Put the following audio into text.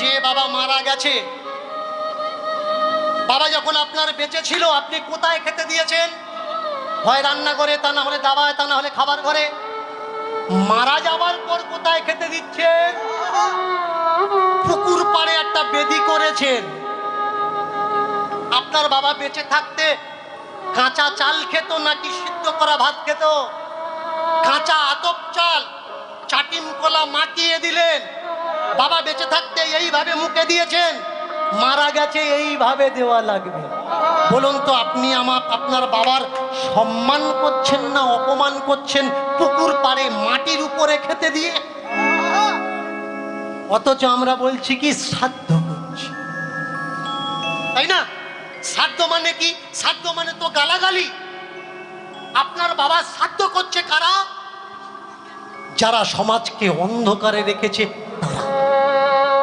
যে বাবা মারা গেছে, বাবা যখন আপনার বেঁচে ছিল আপনি কোথায় খেতে দিয়েছেন? হয় রান্না করে, তা না হলে দাবায়, তা না হলে খাবার ঘরে। মারা যাওয়ার পর কোথায় খেতে দিচ্ছেন? পুকুর পাড়ে একটা বেদি করেছেন। আপনার বাবা বেঁচে থাকতে কাঁচা চাল খেত নাকি সিদ্ধ করা ভাত খেত? কাঁচা আতপ চাল চাটিম কলা মাখিয়ে দিলেন। বাবা বেঁচে থাকতে এইভাবে মুখে দিয়েছেন, মারা গেছে এইভাবে দেওয়া লাগবে। বলুন তো, আপনি আপনার বাবার সম্মান করছেন না অপমান করছেন পুকুর পাড়ে মাটির উপরে খেতে দিয়ে? অথচ আমরা বলছি কি শ্রাদ্ধ করছি, তাই না? শ্রাদ্ধ মানে কি? শ্রাদ্ধ মানে তো গালাগালি। আপনার বাবা শ্রাদ্ধ করছে কারা? যারা সমাজকে অন্ধকারে রেখেছে